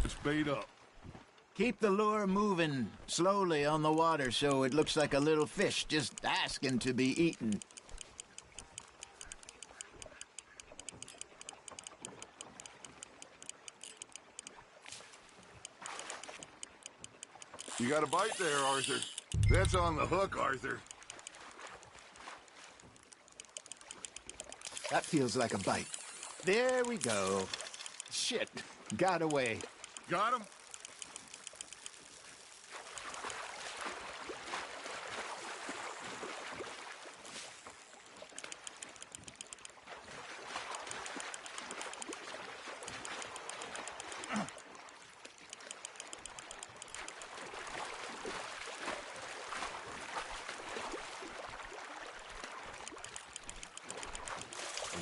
It's bait up. Keep the lure moving slowly on the water so it looks like a little fish just asking to be eaten. You got a bite there, Arthur. That's on the hook, Arthur. That feels like a bite. There we go. Shit, got away. Got him?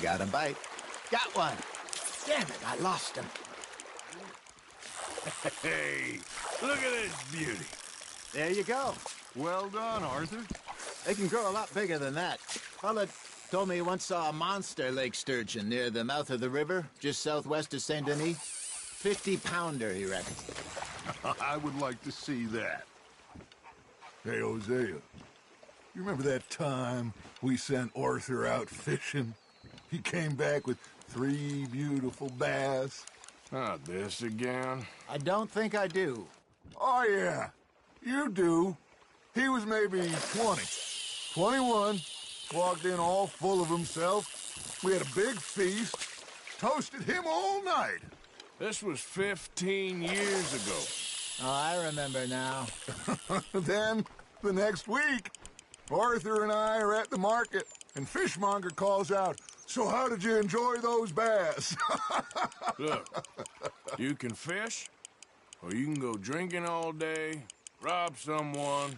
Got a bite. Got one. Damn it, I lost him. Hey, look at this beauty. There you go. Well done, Arthur. They can grow a lot bigger than that. Fella told me he once saw a monster lake sturgeon near the mouth of the river, just southwest of Saint Denis. 50-pounder, he reckons. I would like to see that. Hey, Hosea, you remember that time we sent Arthur out fishing? He came back with 3 beautiful bass. Not this again. I don't think I do. Oh, yeah, you do. He was maybe 20, 21, walked in all full of himself. We had a big feast, toasted him all night. This was 15 years ago. Oh, I remember now. Then, the next week, Arthur and I are at the market, and Fishmonger calls out, "So how did you enjoy those bass?" Look, you can fish, or you can go drinking all day, rob someone,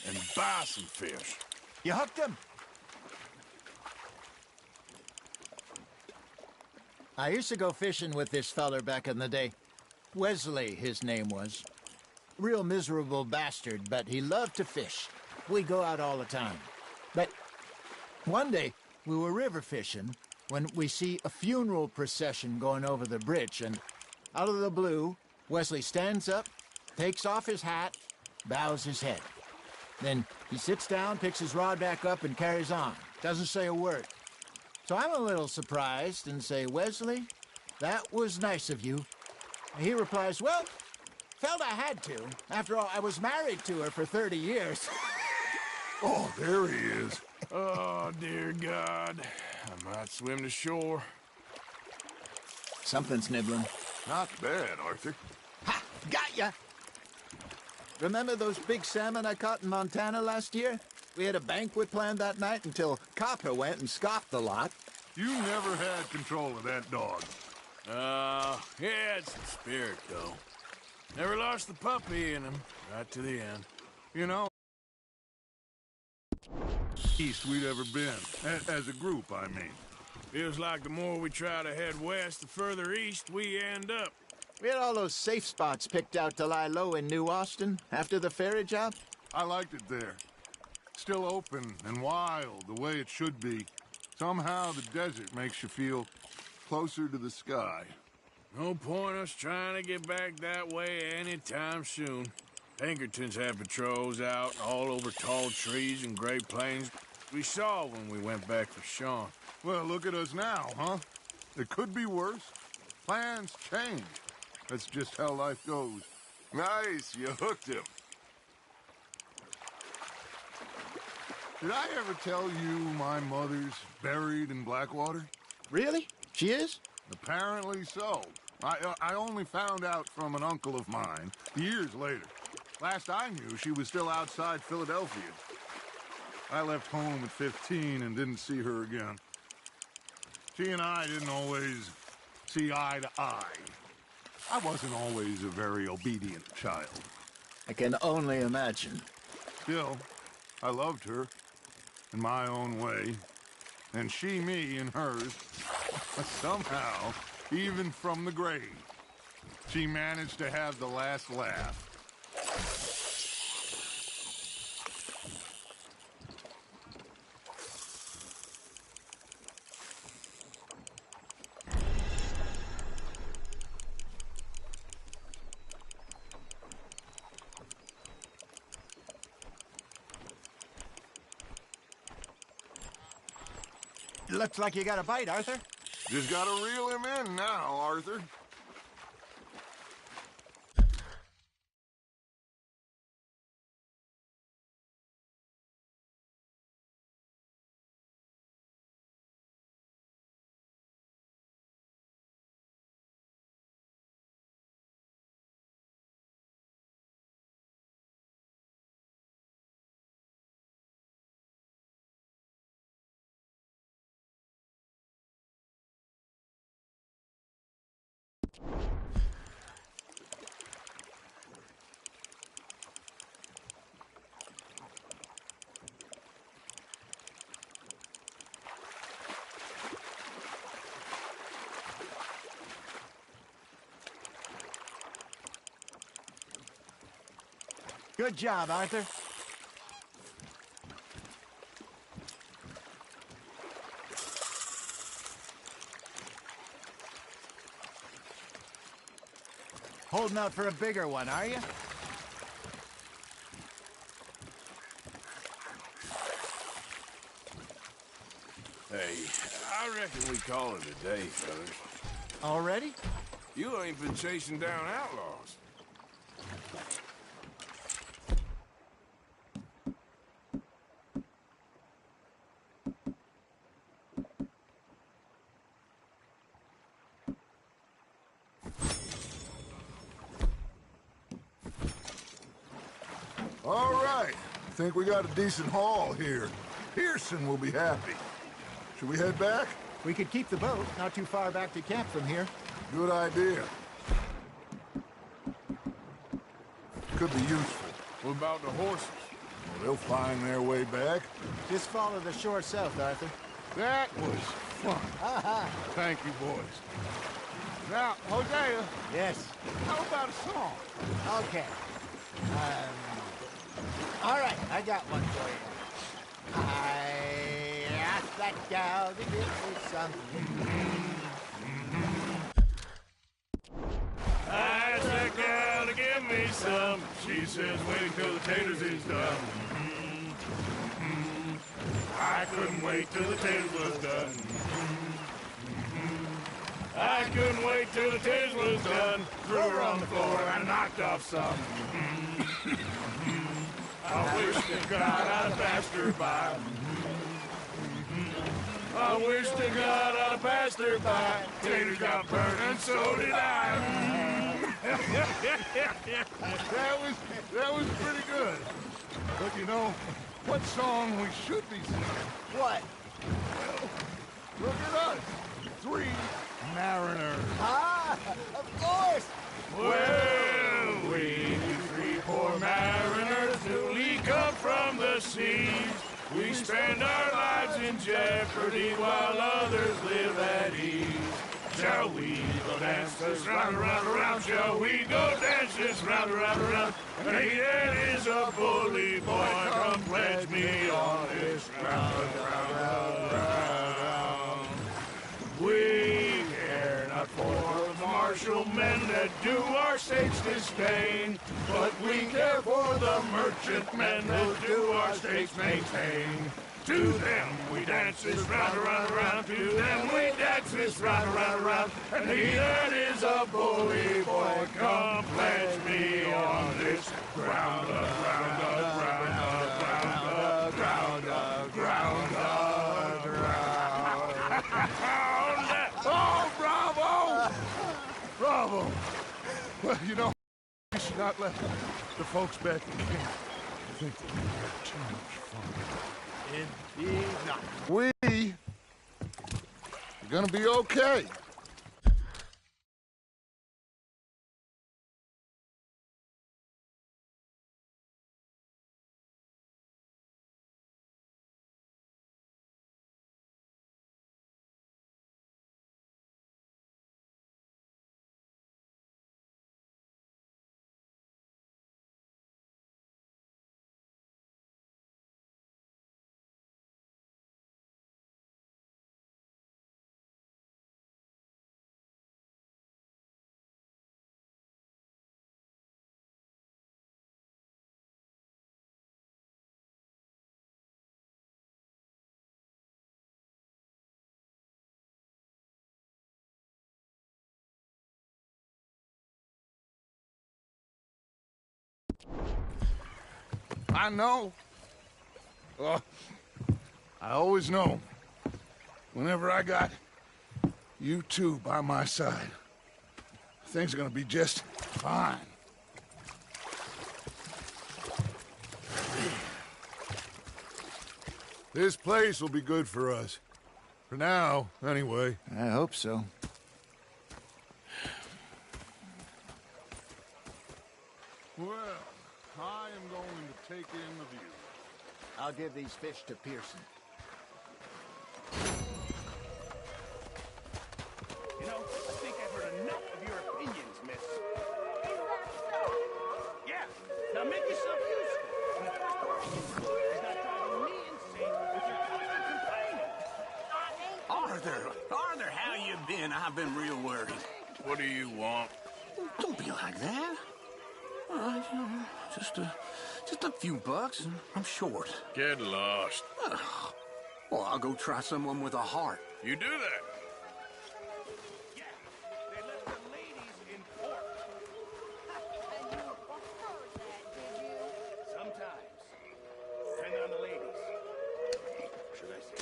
and buy some fish. You hooked him? I used to go fishing with this feller back in the day. Wesley, his name was. Real miserable bastard, but he loved to fish. We'd go out all the time. But one day, we were river fishing when we see a funeral procession going over the bridge, and out of the blue, Wesley stands up, takes off his hat, bows his head. Then he sits down, picks his rod back up, and carries on. Doesn't say a word. So I'm a little surprised and say, "Wesley, that was nice of you." And he replies, "Well, felt I had to. After all, I was married to her for 30 years. Oh, there he is. Oh, dear God. I might swim to shore. Something's nibbling. Not bad, Arthur. Ha! Got ya! Remember those big salmon I caught in Montana last year? We had a banquet planned that night until Copper went and scoffed the lot. You never had control of that dog. He had some spirit, though. Never lost the puppy in him, right to the end. You know, east we'd ever been. As a group, I mean. Feels like the more we try to head west, the further east we end up. We had all those safe spots picked out to lie low in New Austin after the ferry job. I liked it there. Still open and wild, the way it should be. Somehow the desert makes you feel closer to the sky. No point us trying to get back that way anytime soon. Pinkertons had patrols out all over tall trees and Great Plains. We saw when we went back for Sean. Well, look at us now, huh? It could be worse. Plans change. That's just how life goes. Nice, you hooked him. Did I ever tell you my mother's buried in Blackwater? Really? She is? Apparently so. I only found out from an uncle of mine years later. Last I knew, she was still outside Philadelphia. I left home at 15 and didn't see her again. She and I didn't always see eye to eye. I wasn't always a very obedient child. I can only imagine. Still, I loved her in my own way, and she me in hers. Somehow, even from the grave, she managed to have the last laugh. Looks like you got a bite, Arthur. Just gotta reel him in now, Arthur. Good job, Arthur. Holding out for a bigger one, are you? Hey, I reckon we call it a day, fellas. Already? You ain't been chasing down outlaws. All right. Think we got a decent haul here. Pearson will be happy. Should we head back? We could keep the boat, not too far back to camp from here. Good idea. Could be useful. What about the horses? Well, they'll find their way back. Just follow the shore south, Arthur. That was fun. Thank you, boys. Now, Hosea, Yes. how about a song? Okay. All right, I got one for you. I asked that gal to give me something. I asked that gal to give me some. She says, wait till the taters is done. I couldn't wait till the taters was done. I couldn't wait till the taters was done. Threw her on the floor and knocked off some. I wish to God I'd have passed her by. I wish to God I'd have passed her by. Taters got burned and so did I. That was pretty good. But you know, what song we should be singing? What? Look at us. 3 mariners. Ah, of course. Well, we 3 poor mariners newly come from the seas. We spend our lives in jeopardy while others live at ease. Shall we go dance this round, around, around? Shall we go dance this round, around, around? And he that is a bully boy, come pledge me on this round, round, round, round. We care not for the martial men that do our states disdain, but we care for the merchant men that do our states maintain. To them we dance this round, around, around. To them we dance this round, around, around. And he that is a bully boy, come pledge me on this ground, ground, ground, ground, ground, ground, ground. Oh, bravo! Bravo! Well, you know, we should not let the folks back in camp think that we had too much fun. Indeed not. We are gonna be okay. I know. Well, I always know. Whenever I got you two by my side, things are gonna be just fine. This place will be good for us. For now, anyway. I hope so. Well, I am going to take in the view. I'll give these fish to Pearson. You know, I think I've heard enough of your opinions, miss. Is that so? Yeah, now make yourself useful. And the first part is not driving me insane with your constant complaining. Arthur, how you been? I've been real worried. What do you want? Don't be like that. All right, just a few bucks, and I'm short. Get lost. Well, I'll go try someone with a heart. You do that. Yeah, they left the ladies in port. And you preferred that, did you? Sometimes. Depending on the ladies. Should I say?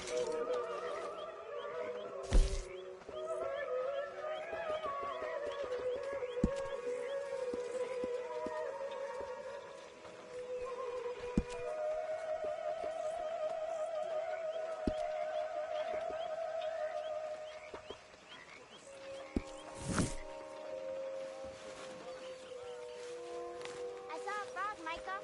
I saw a frog, Micah.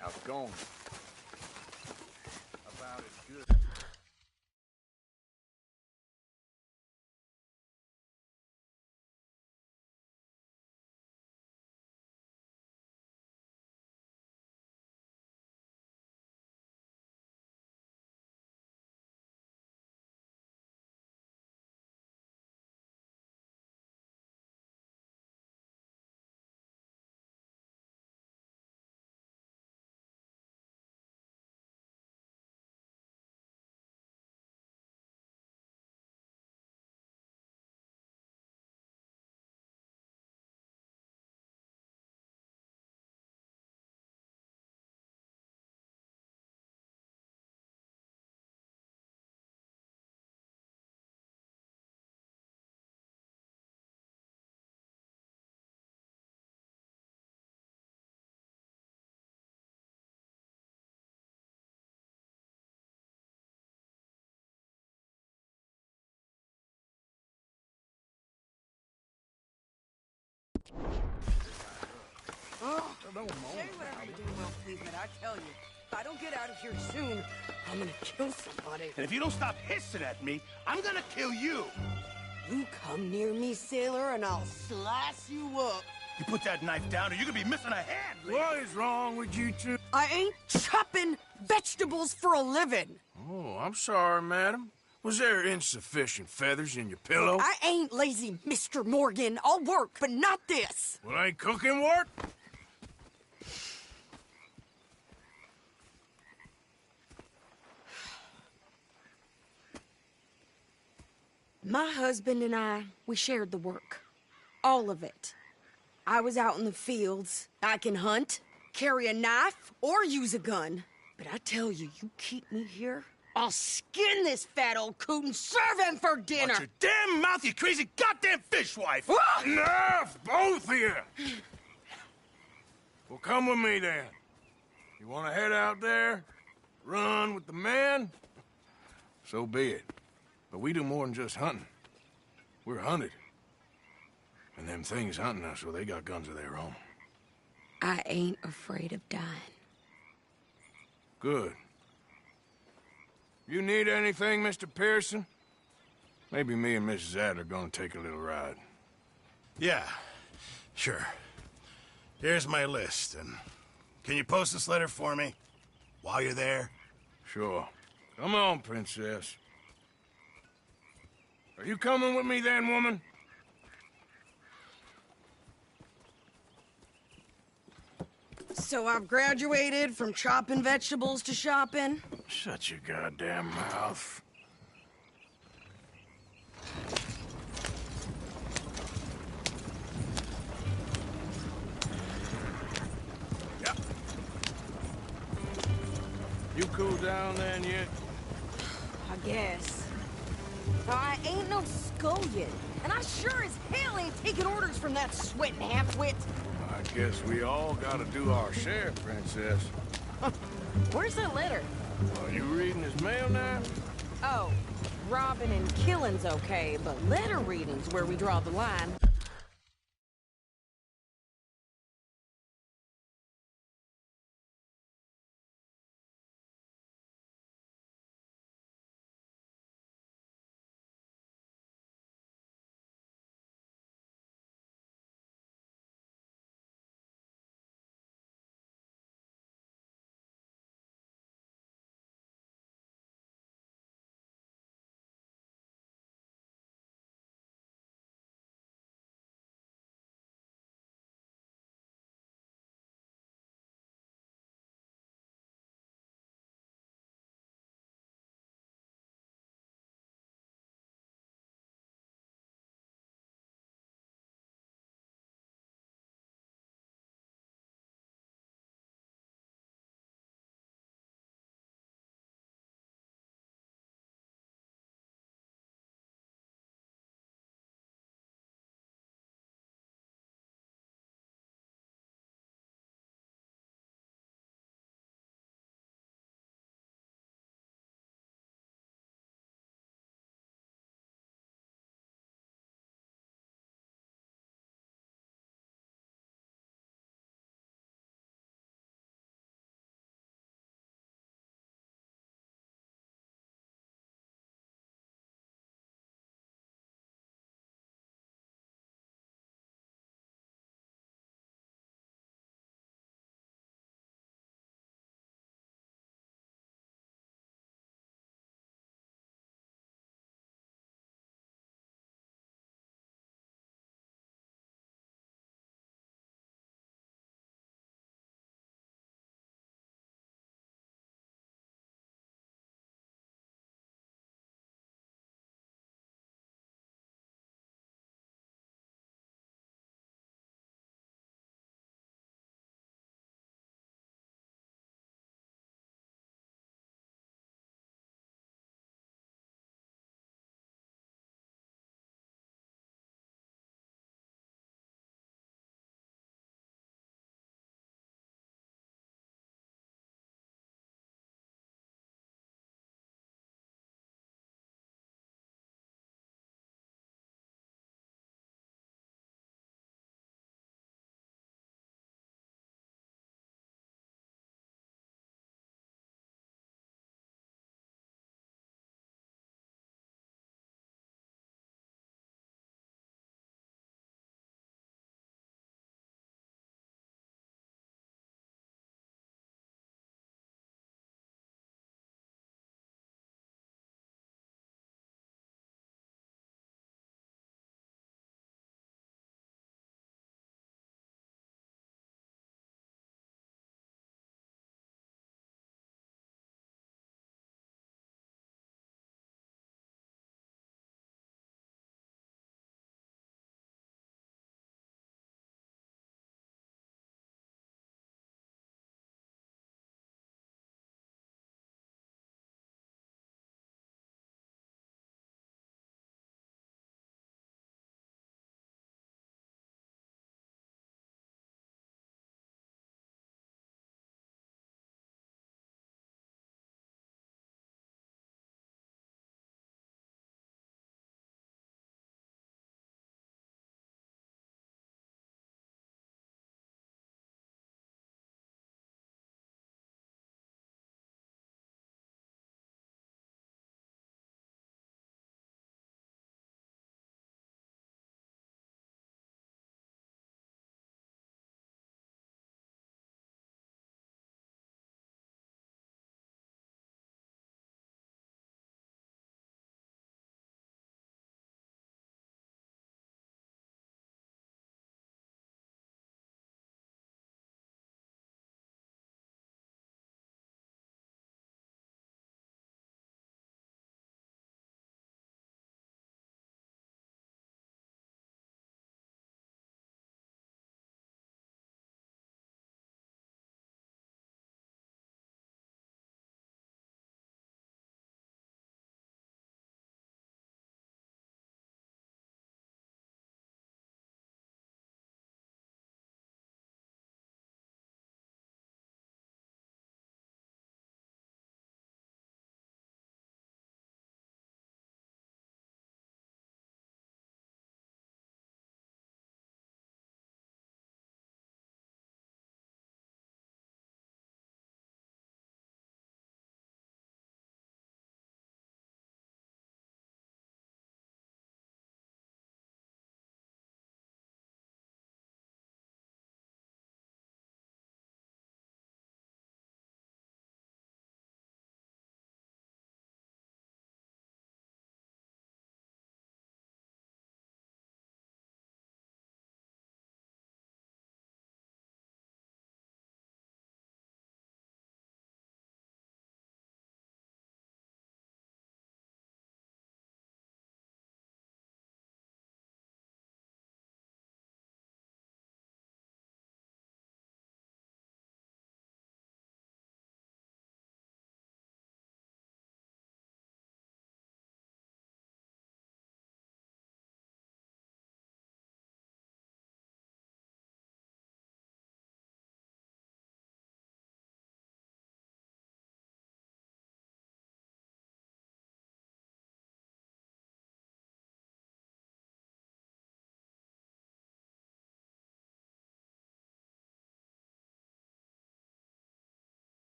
How's it going? About as good. Say whatever you do, Will Cleveland, I tell you. If I don't get out of here soon, I'm gonna kill somebody. And if you don't stop hissing at me, I'm gonna kill you. You come near me, sailor, and I'll slice you up. You put that knife down or you're gonna be missing a hand, lady. What is wrong with you two? I ain't chopping vegetables for a living. Oh, I'm sorry, madam. Was there insufficient feathers in your pillow? I ain't lazy, Mr. Morgan. I'll work, but not this. Well, ain't cooking work? My husband and I, we shared the work. All of it. I was out in the fields. I can hunt, carry a knife, or use a gun. But I tell you, you keep me here, I'll skin this fat old coot and serve him for dinner. Watch your damn mouth, you crazy goddamn fishwife! Enough, both of you! Well, come with me then. You want to head out there? Run with the men? So be it. But we do more than just hunting. We're hunted. And them things hunting us, well, they got guns of their own. I ain't afraid of dying. Good. You need anything, Mr. Pearson? Maybe me and Mrs. Adler gonna take a little ride. Yeah, sure. Here's my list, and can you post this letter for me while you're there? Sure. Come on, Princess. Are you coming with me then, woman? So I've graduated from chopping vegetables to shopping? Shut your goddamn mouth. Yep. You cool down then yet? I guess. But I ain't no scullion, and I sure as hell ain't taking orders from that sweating half-wit. I guess we all gotta do our share, Princess. Where's that letter? Are you reading his mail now? Oh, robbing and killing's okay, but letter reading's where we draw the line.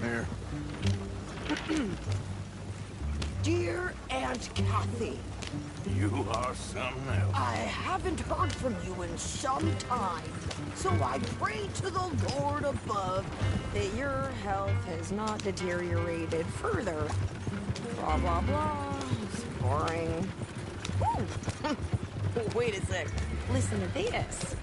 Here. Dear Aunt Kathy, You are something else. I haven't heard from you in some time, so I pray to the Lord above that your health has not deteriorated further. Blah, blah, blah. It's boring. Ooh. Wait a sec. Listen to this.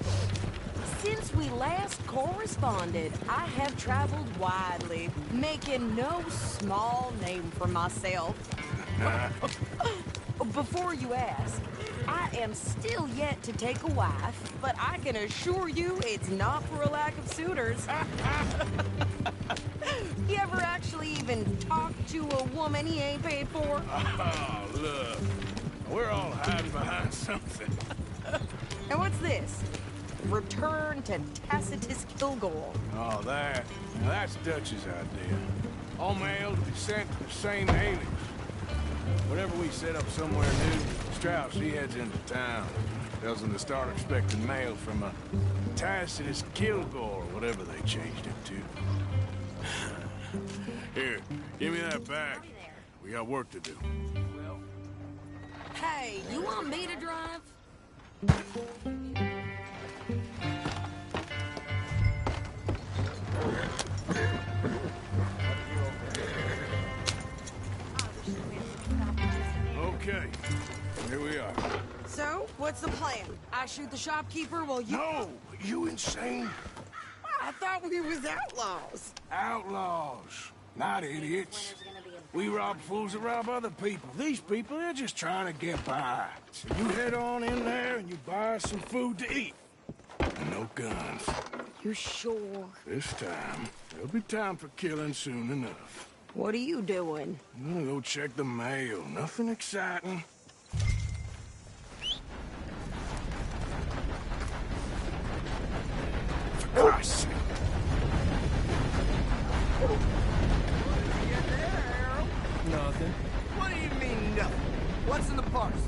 Since we last corresponded, I have traveled widely, making no small name for myself. Before you ask, I am still yet to take a wife, but I can assure you it's not for a lack of suitors. You ever actually even talk to a woman he ain't paid for? Oh, look. We're all hiding behind something. And what's this? Return to Tacitus Kilgore. Oh, that. Now, that's Dutch's idea. All mail to be sent to the same alias. Whenever we set up somewhere new, Strauss, he heads into town. Tells them to start expecting mail from a Tacitus Kilgore, whatever they changed it to. Here, give me that back. We got work to do. Hey, you want me to drive? Okay, here we are. So, what's the plan? I shoot the shopkeeper while you... No! You insane? I thought we was outlaws. Outlaws, not idiots. We rob fools that rob other people. These people, they're just trying to get by. So you head on in there and you buy us some food to eat. And no guns. You sure? This time, there'll be time for killing soon enough. What are you doing? I'm gonna go check the mail. Nothing exciting. For Christ's sake. Nothing. What do you mean, nothing? What's in the parcel?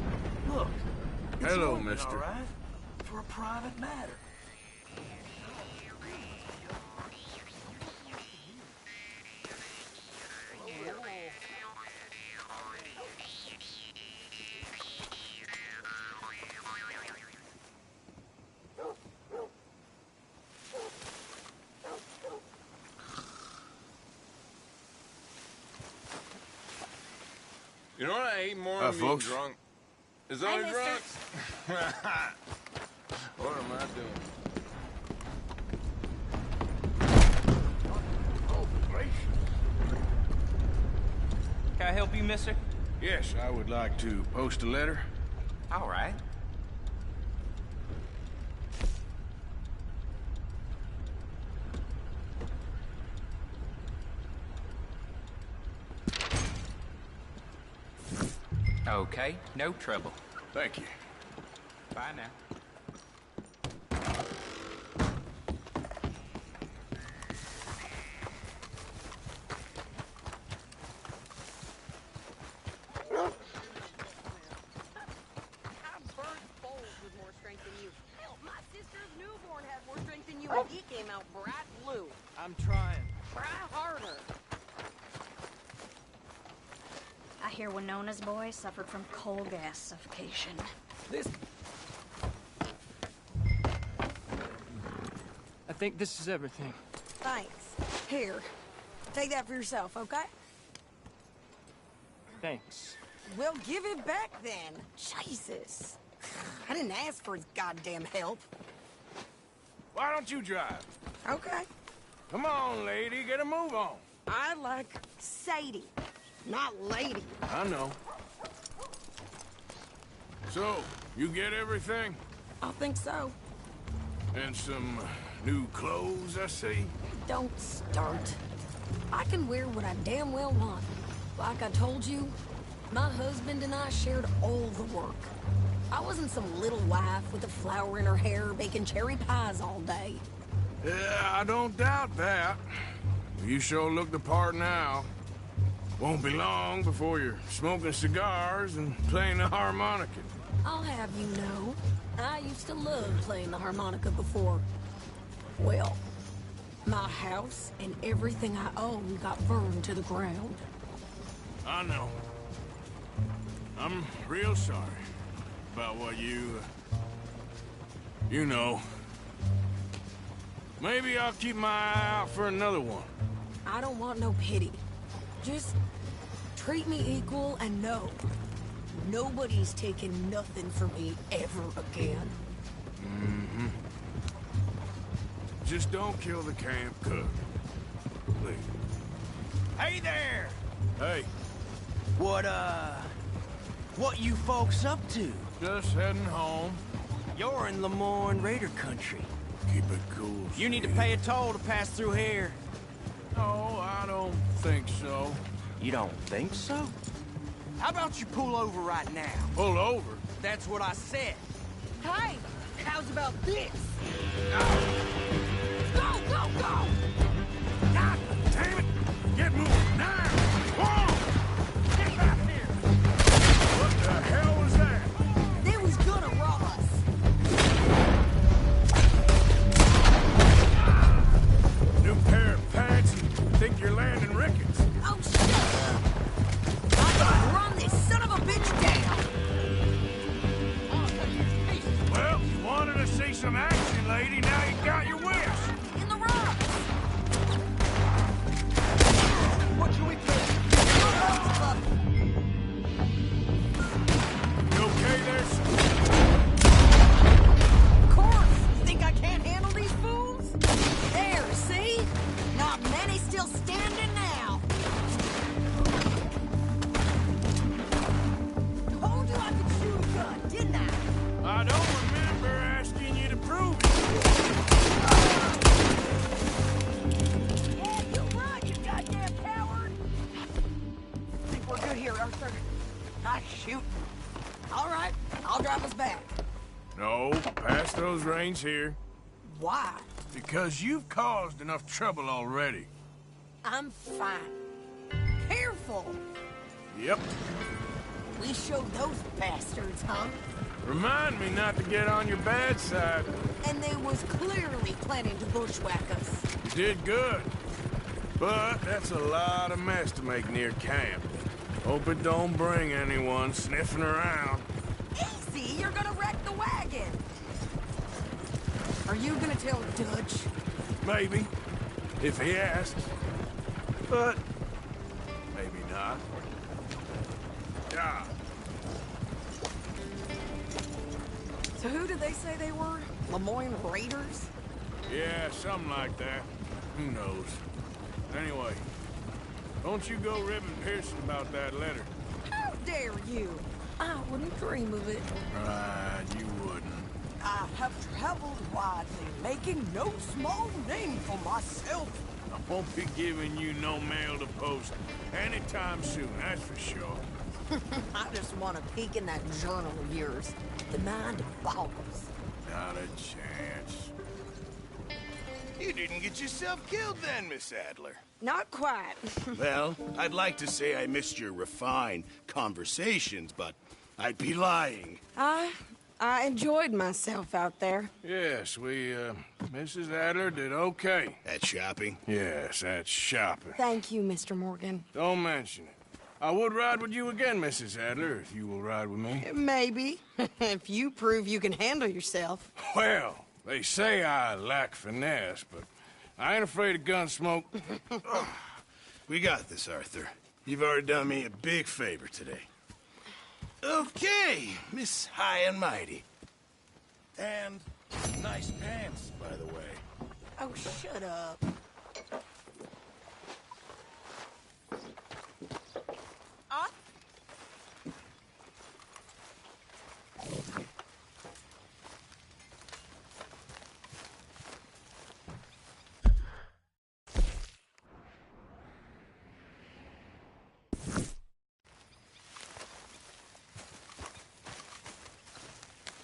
Look. it's Hello, open, mister. All right? For a private matter. You know what I hate more than being folks. drunk? Is I mister. drunk? What am I doing? Oh, gracious. Can I help you, mister? Yes, I would like to post a letter. All right. Okay, no trouble. Thank you. Bye now. With more strength than you. Hell, my sister's newborn had more strength than you, and he came out bright blue. I'm trying. Try harder. I hear Winona's boy suffered from coal gas suffocation. I think this is everything. Thanks. Here, take that for yourself, okay? Thanks. Well, give it back then. Jesus. I didn't ask for his goddamn help. Why don't you drive? Okay. Come on, lady, get a move on. I like Sadie, not lady. I know. So, you get everything? I think so. And some new clothes, I see? Don't start. I can wear what I damn well want. Like I told you, my husband and I shared all the work. I wasn't some little wife with a flower in her hair baking cherry pies all day. Yeah, I don't doubt that. You sure look the part now. Won't be long before you're smoking cigars and playing the harmonica. I'll have you know, I used to love playing the harmonica before. Well, my house and everything I own got burned to the ground. I know. I'm real sorry about what you know. Maybe I'll keep my eye out for another one. I don't want no pity. Just treat me equal and know nobody's taking nothing from me ever again. Mm-hmm. Just don't kill the camp cook. Please. Hey there! Hey, What you folks up to? just heading home. You're in Lemoyne Raider country. Keep it cool. You need to sweetie. pay a toll to pass through here. No, I don't think so. You don't think so? How about you pull over right now? Pull over. That's what I said. Hey, how's about this? Go, go, go! God damn it! Get moving now! Whoa! Get back here! What the hell was that? They was gonna rob us. New pair of pants? Think you're landing Ricketts? Oh, shit! I'm gonna run this son of a bitch down! Well, you wanted to see some action, lady. Now you got your wish. In the rocks! What should we do? You okay there, sir? Of course! You think I can't handle these fools? There, see? Not many still standing now. Told you I could shoot a gun, didn't I? I don't remember asking you to prove it. Yeah, you run, you goddamn coward! Think we're good here, Arthur. I shoot. All right, I'll drive us back. No, pass those reins here. Why? Because you've caused enough trouble already. I'm fine. Careful! Yep. We showed those bastards, huh? Remind me not to get on your bad side. And they was clearly planning to bushwhack us. You did good. But that's a lot of mess to make near camp. Hope it don't bring anyone sniffing around. Easy, you're gonna wreck the wagon. Are you gonna tell Dutch? Maybe, if he asks. But maybe not. Yeah. So who did they say they were? Lemoyne Raiders? Yeah, something like that. Who knows? Anyway, don't you go ribbing Pearson about that letter. How dare you? I wouldn't dream of it. Right, you wouldn't. I have traveled widely, making no small name for myself. I won't be giving you no mail to post anytime soon, that's for sure. I just want to peek in that journal of yours. The mind boggles. Not a chance. You didn't get yourself killed then, Miss Adler. Not quite. Well, I'd like to say I missed your refined conversations, but I'd be lying. I enjoyed myself out there. Yes, Mrs. Adler did okay. At shopping? Yes, that's shopping. Thank you, Mr. Morgan. Don't mention it. I would ride with you again, Mrs. Adler, if you will ride with me. Maybe. If you prove you can handle yourself. Well, they say I lack finesse, but I ain't afraid of gun smoke. We got this, Arthur. You've already done me a big favor today. Okay, Miss High and Mighty. And nice pants, by the way. Oh, shut up.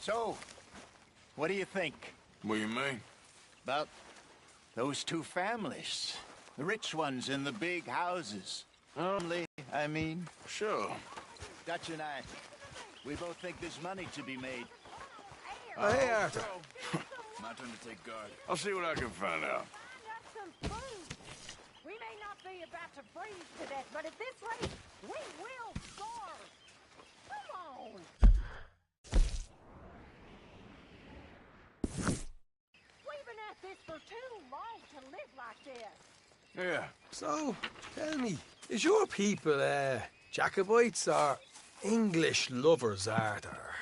So, what do you think What do you mean? about those two families? The rich ones in the big houses. Only, I mean. Sure. Dutch and I, we both think there's money to be made. Hey, Arthur. My turn to take guard. I'll see what I can find out. Find us some food. We may not be about to freeze to death, but at this rate, we will starve. Come on. We've been at this for too long to live like this. Yeah. So, tell me, is your people, Jacobites or English lovers, Arthur?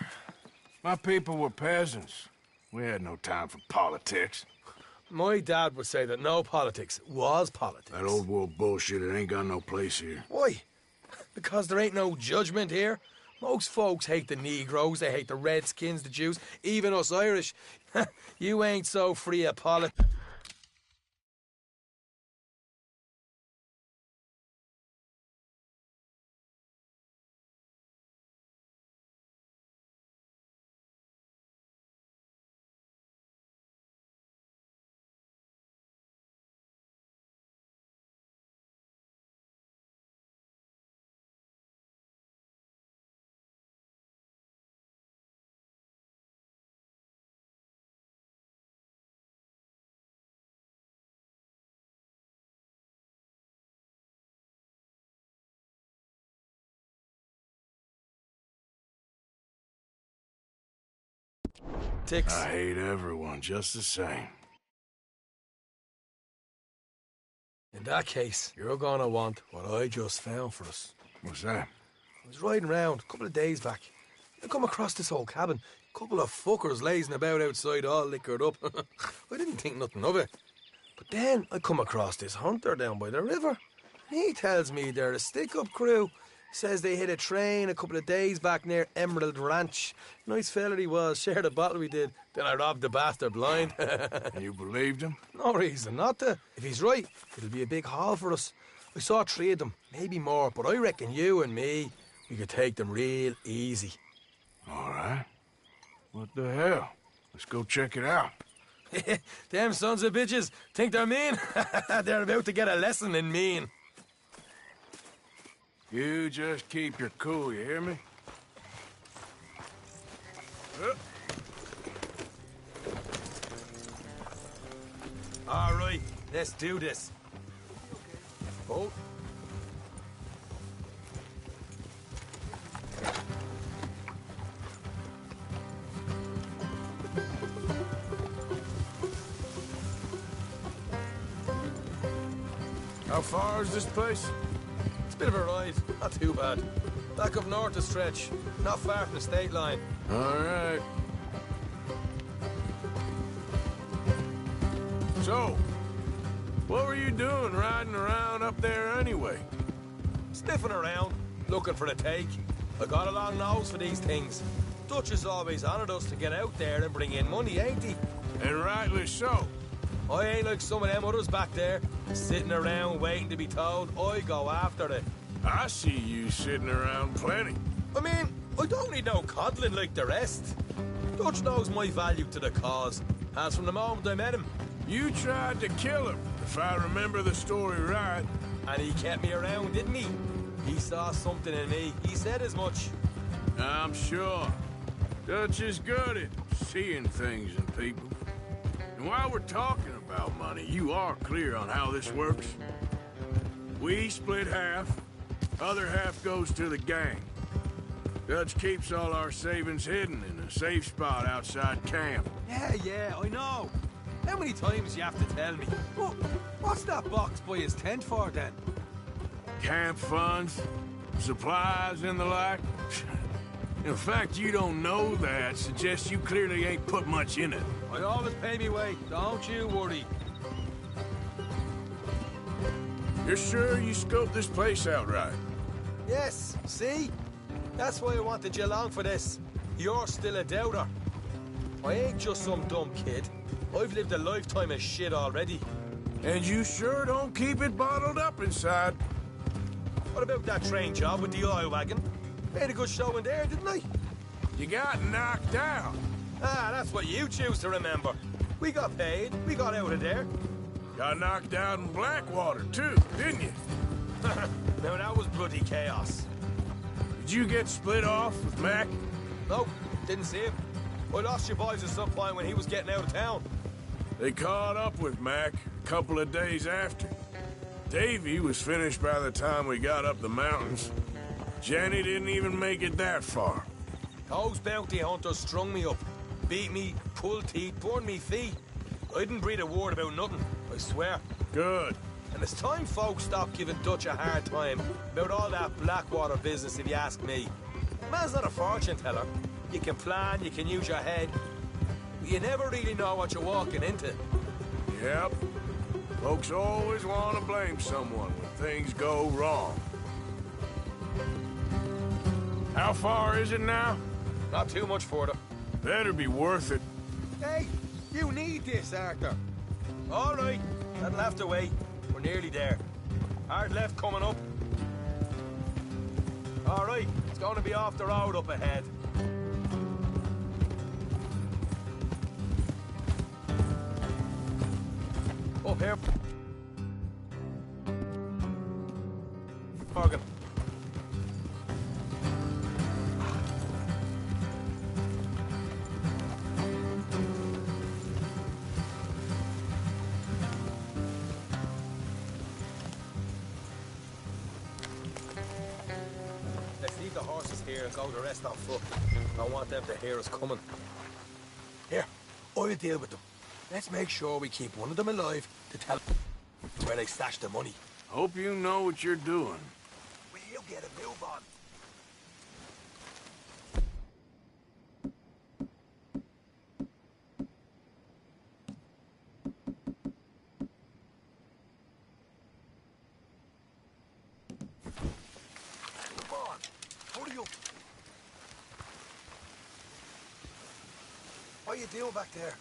My people were peasants. We had no time for politics. My dad would say that no politics was politics. That old world bullshit, it ain't got no place here. Why? Because there ain't no judgment here. Most folks hate the Negroes, they hate the Redskins, the Jews, even us Irish. You ain't so free of politics. I hate everyone just the same. In that case, you're gonna want what I just found for us. What's that? I was riding around a couple of days back. I come across this old cabin. A couple of fuckers lazing about outside all liquored up. I didn't think nothing of it. But then I come across this hunter down by the river. He tells me they're a stick-up crew. Says they hit a train a couple of days back near Emerald Ranch. Nice fella he was, shared a bottle we did. Then I robbed the bastard blind. You believed him? No reason not to. If he's right, it'll be a big haul for us. I saw 3 of them, maybe more, but I reckon you and me, we could take them real easy. All right. What the hell? Let's go check it out. Them sons of bitches think they're mean. They're about to get a lesson in mean. You just keep your cool, you hear me? All right, let's do this. Oh. How far is this place? It's a bit of a ride, not too bad. Back up north a stretch, not far from the state line. All right. So, what were you doing riding around up there anyway? Sniffing around, looking for a take. I got a long nose for these things. Dutch has always honoured us to get out there and bring in money, ain't he? And rightly so. I ain't like some of them others back there, sitting around waiting to be told. I go after it. I see you sitting around plenty. I mean, I don't need no coddling like the rest. Dutch knows my value to the cause, as from the moment I met him. You tried to kill him, if I remember the story right. And he kept me around, didn't he? He saw something in me. He said as much. I'm sure. Dutch is good at seeing things in people. And while we're talking about money, you are clear on how this works? We split half, other half goes to the gang. Dutch keeps all our savings hidden in a safe spot outside camp. Yeah, I know. How many times you have to tell me? Well, what's that box by his tent for, then? Camp funds, supplies, and the like. In fact, you don't know that suggests you clearly ain't put much in it. I always pay me way, don't you worry. You're sure you scoped this place out right? Yes, see? That's why I wanted you along for this. You're still a doubter. I ain't just some dumb kid. I've lived a lifetime of shit already. And you sure don't keep it bottled up inside. What about that train job with the oil wagon? Made a good show in there, didn't I? You got knocked out. Ah, that's what you choose to remember. We got paid, we got out of there. Got knocked out in Blackwater, too, didn't you? Now that was bloody chaos. Did you get split off with Mac? Nope, didn't see him. I lost you boys at some point when he was getting out of town. They caught up with Mac a couple of days after. Davy was finished by the time we got up the mountains. Jenny didn't even make it that far. Those bounty hunters strung me up, beat me, pulled teeth, burned me feet. I didn't breathe a word about nothing, I swear. Good. And it's time folks stopped giving Dutch a hard time about all that Blackwater business, if you ask me. Man's not a fortune teller. You can plan, you can use your head, but you never really know what you're walking into. Yep. Folks always want to blame someone when things go wrong. How far is it now? Not too much further. Better be worth it. Hey, you need this, Arthur. All right, that'll have to wait. We're nearly there. Hard left coming up. All right, it's going to be off the road up ahead. Up here. Morgan. Let's leave the horses here and go the rest on foot. I don't want them to hear us coming. Here, I'll deal with them. Let's make sure we keep one of them alive to tell where they stashed the money. Hope you know what you're doing. We'll get a move on. Come on, hurry up. What are you doing back there?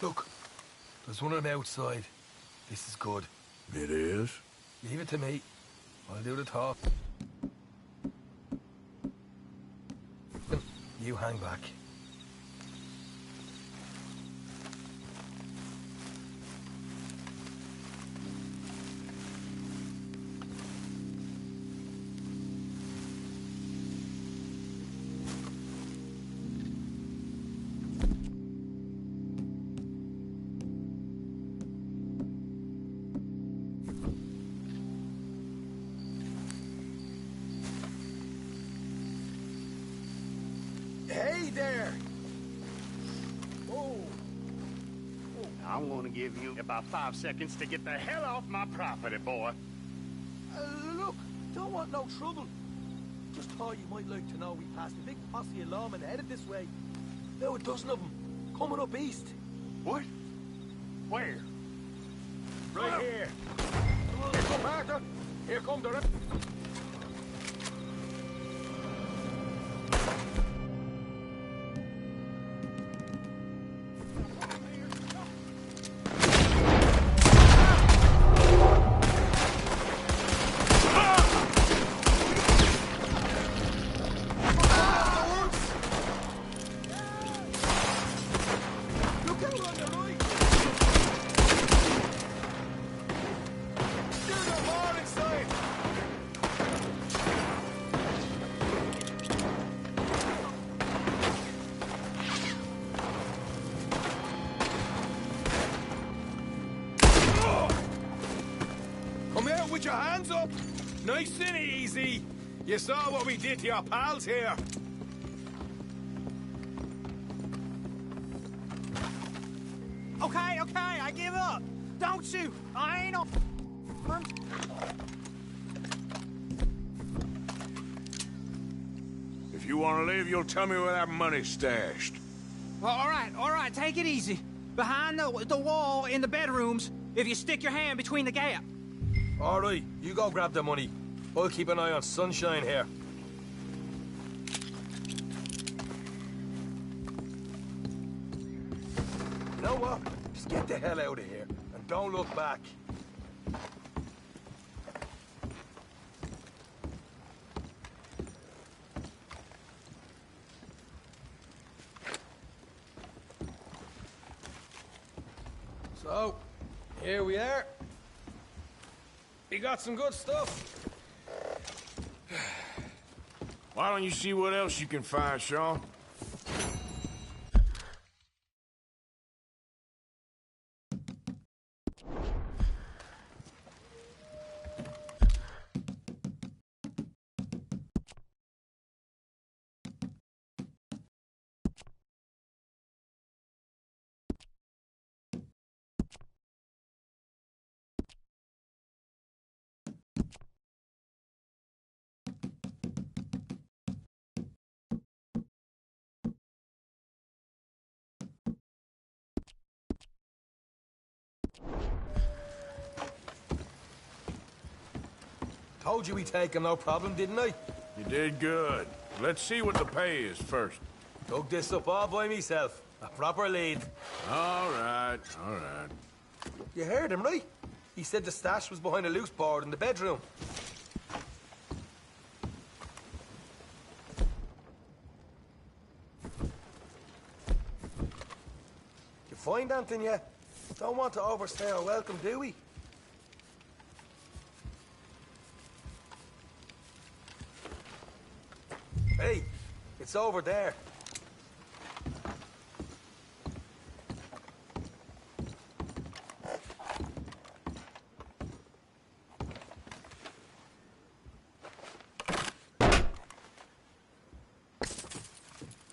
Look, there's one on the outside. This is good. It is? Leave it to me. I'll do the talk. You hang back. Hey there! Oh. I'm gonna give you about 5 seconds to get the hell off my property, boy. Look, don't want no trouble. Just thought you might like to know we passed a big posse of lawmen headed this way. About a dozen of them, coming up east. What? Where? Right here. Here come Arthur. Here come the rest. With your hands up! Nice and easy! You saw what we did to your pals here! Okay, I give up. Don't shoot. I ain't on. If you want to leave, you'll tell me where that money's stashed. Well, all right, take it easy. Behind the wall in the bedrooms, if you stick your hand between the gap. All right, you go grab the money. I'll keep an eye on Sunshine here. You know what? Just get the hell out of here, and don't look back. So, here we are. You got some good stuff. Why don't you see what else you can find, Sean? Told you we'd take him, no problem, didn't I? You did good. Let's see what the pay is first. Dug this up all by myself. A proper lead. All right, all right. You heard him, right? He said the stash was behind a loose board in the bedroom. You find anything yet? Don't want to overstay our welcome, do we? Hey, it's over there.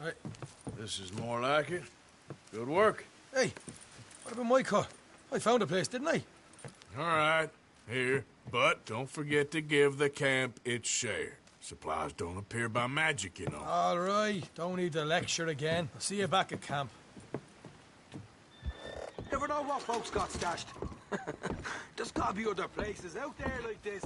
Right. This is more like it. Good work. Hey, what about my car? I found a place, didn't I? All right, here. But don't forget to give the camp its share. Supplies don't appear by magic, you know. All right, don't need to lecture again. I'll see you back at camp. Never know what folks got stashed. There's gotta be other places out there like this.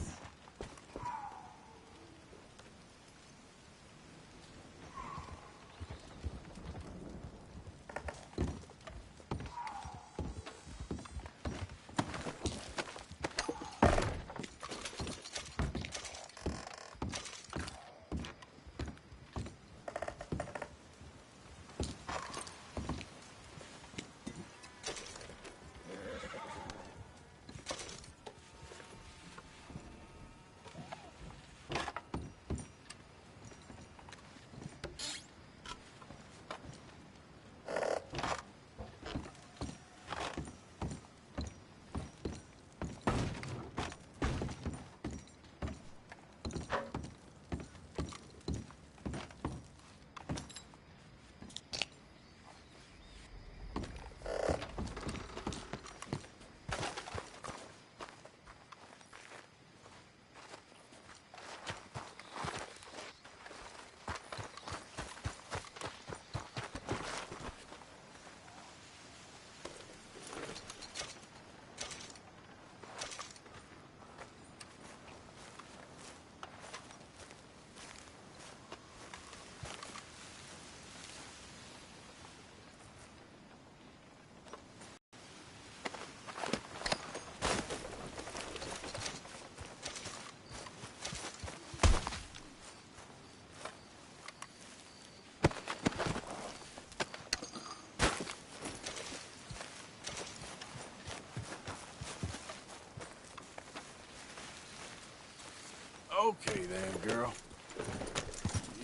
Okay then, girl.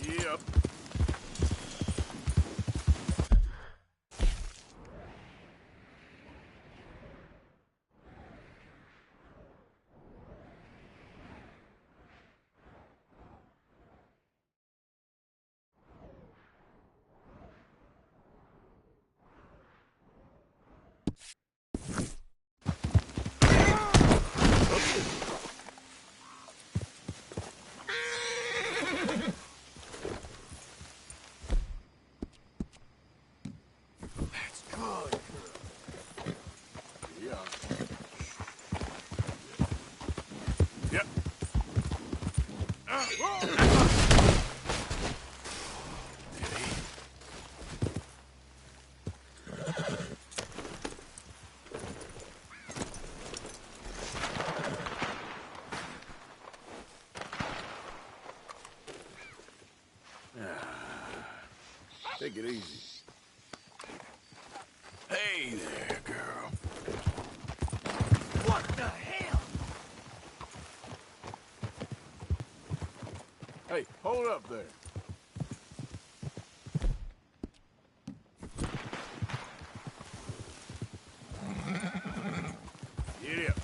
Yep. Take it easy. Hey there, girl. What the hell? Hey, hold up there. Get up.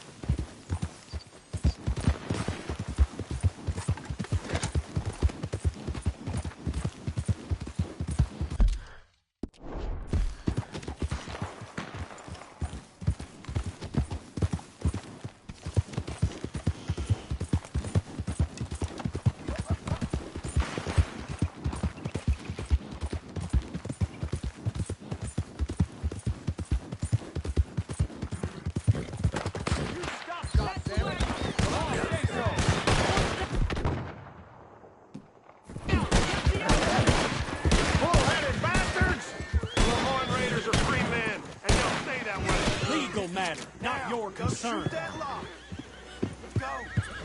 Bullheaded bastards! Lemoyne Raiders are free men, and they'll stay that way. Legal matter, not your concern. Shoot that lock. Let's go.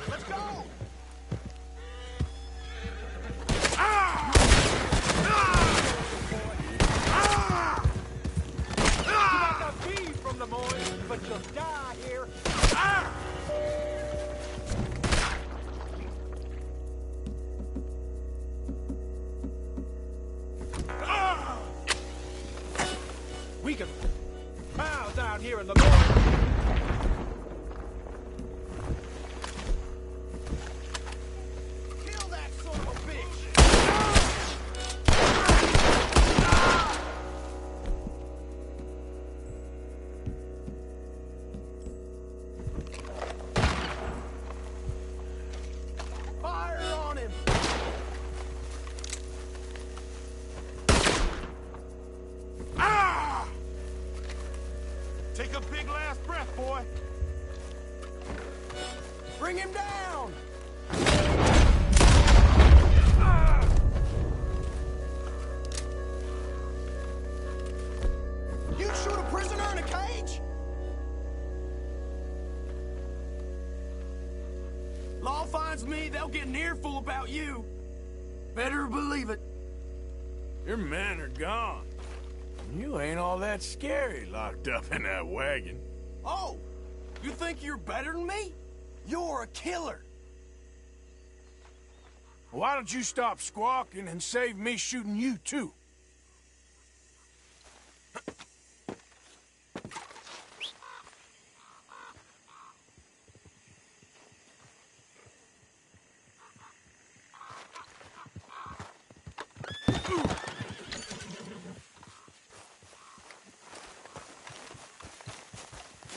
Let's go. You might not be from Lemoyne, but you'll die here. We can bow down here in the morning. Kill that son of a bitch! Fire on him! Take a big last breath, boy. Bring him down! You'd shoot a prisoner in a cage? Law finds me, they'll get an earful about you. Better believe it. Your men are gone. You ain't all that scary locked up in that wagon. Oh, you think you're better than me? You're a killer. Why don't you stop squawking and save me shooting you, too?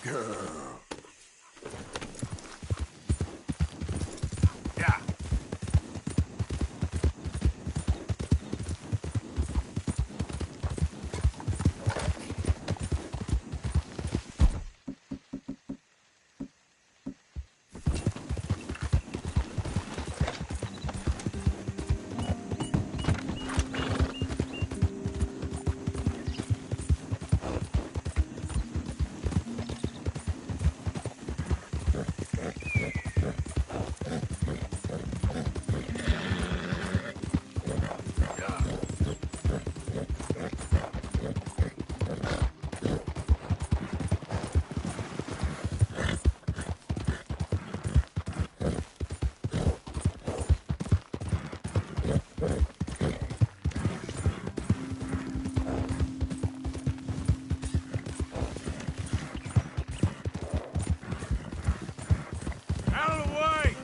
Girl. Yeah. Out of the way!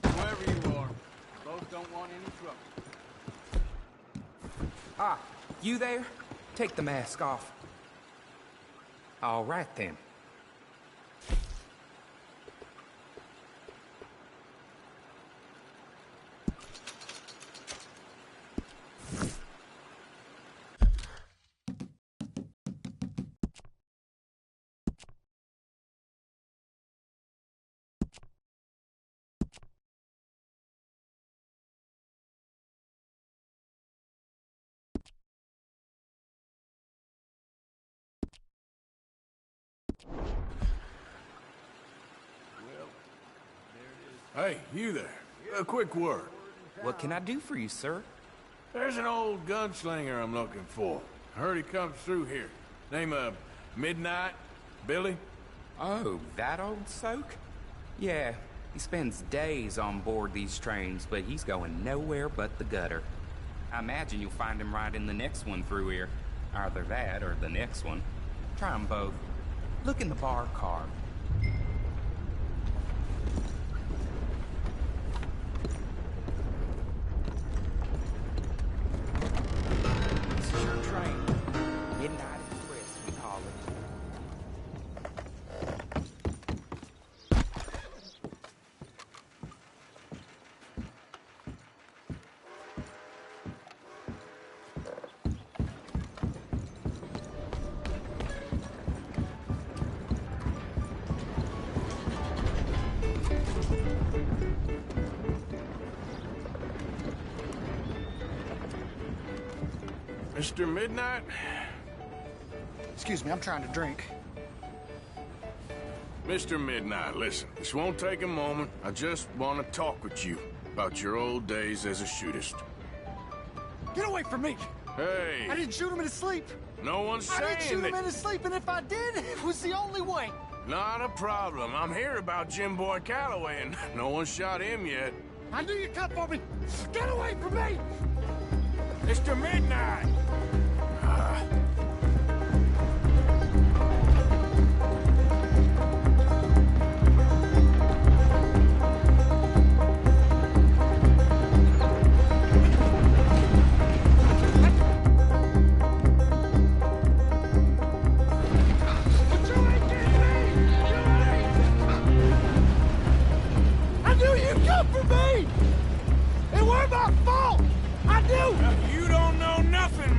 Whoever you are, both don't want any trouble. Ah, you there? Take the mask off. All right, then. Hey, you there. A quick word. What can I do for you, sir? There's an old gunslinger I'm looking for. I heard he comes through here. Name of Midnight? Billy? Oh, that old soak? Yeah, he spends days on board these trains, but he's going nowhere but the gutter. I imagine you'll find him right in the next one through here. Either that or the next one. Try them both. Look in the bar card. This is your train. Midnight Express, we call it. Mr. Midnight? Excuse me, I'm trying to drink. Mr. Midnight, listen, this won't take a moment. I just want to talk with you about your old days as a shootist. Get away from me! Hey! I didn't shoot him in his sleep! No one's saying I didn't shoot him that... in his sleep, and if I did, it was the only way! Not a problem. I'm here about Jim Boy Calloway, and no one shot him yet. I knew you'd come for me! Get away from me! Mr. Midnight! I knew you'd come for me! It weren't my fault! I knew! You don't know nothing,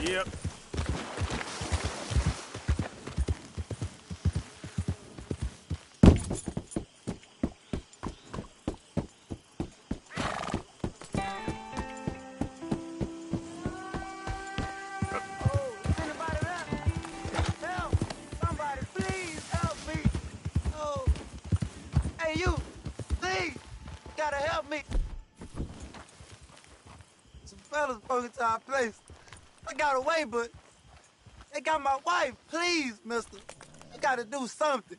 Yep. Fellas broke into our place. I got away, but they got my wife. Please, mister. You gotta do something.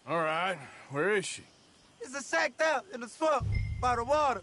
All right. Where is she? It's a shack there in the swamp by the water.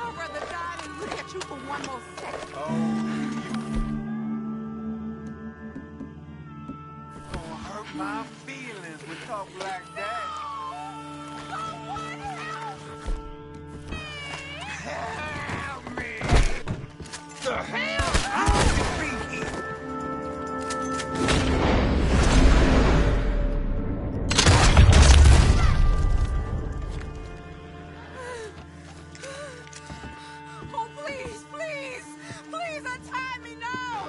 I'd rather die than look at you for one more second. Gonna hurt my feelings with talk like that. Help me! The hell? Oh, please, please, please untie me now!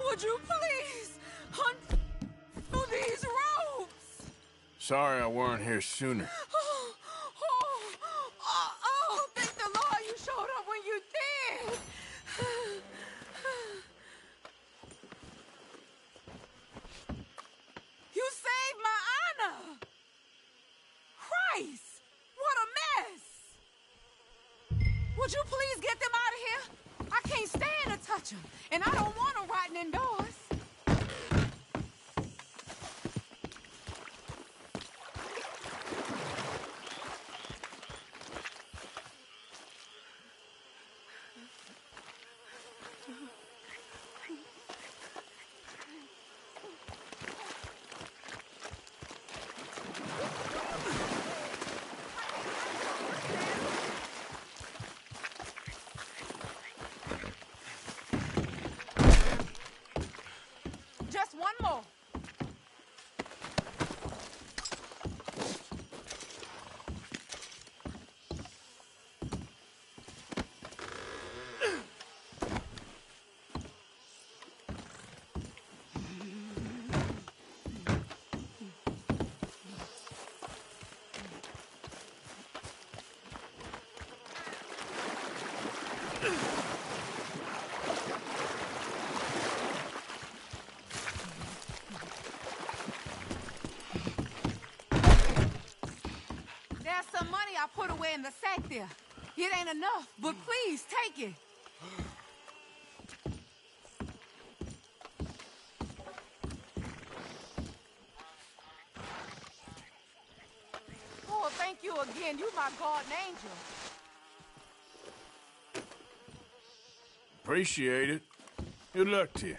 Would you please undo these ropes? Sorry I weren't here sooner. Thank the Lord you showed up when you did. You saved my honor. Christ, what a mess. Would you please get them out of here? I can't stand to touch them, and I don't want them rotting indoors. Just one more. There's some money I put away in the sack there. It ain't enough, but please take it. Oh, thank you again. You my guardian angel. Appreciate it. Good luck to you.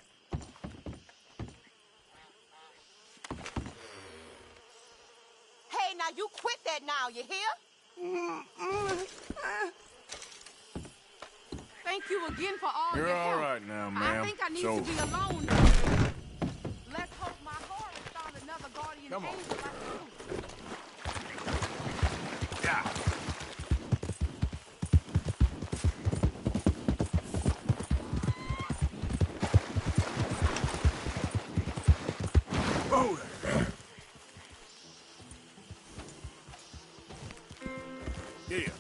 Hey, now you quit that now, you hear? Thank you again for all You're your all help. right now, ma'am. I think I need It's to be over. alone now. Let's hope my heart found another guardian Come on. angel like you. Yeah. Whoa there. Yeah.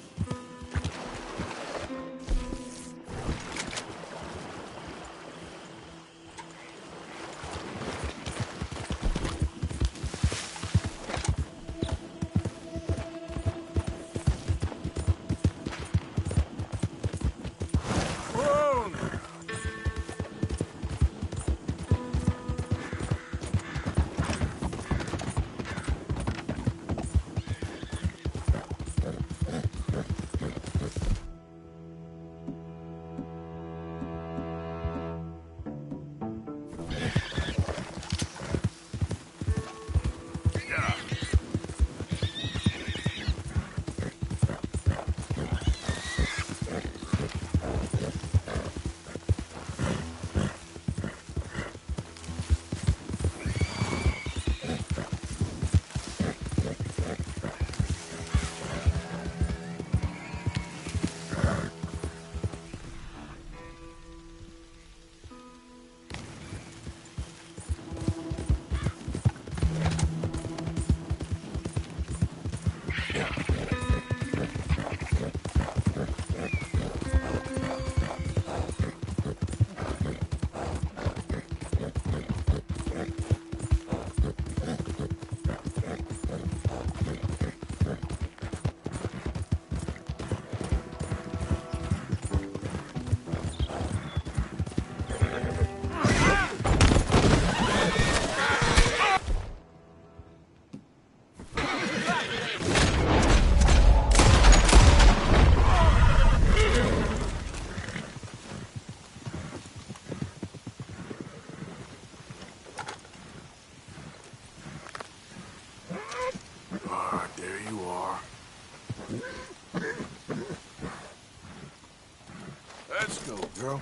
girl.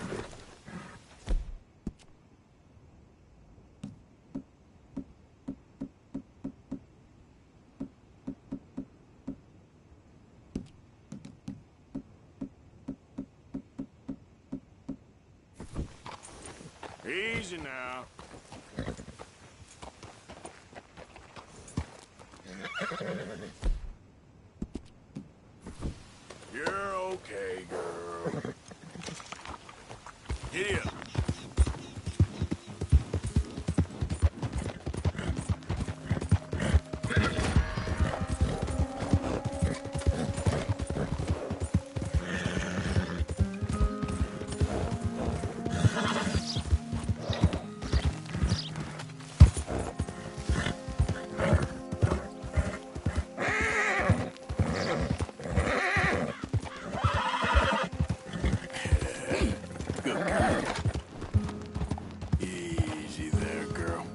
Easy now. You're okay, girl. Giddy up. Easy there, girl.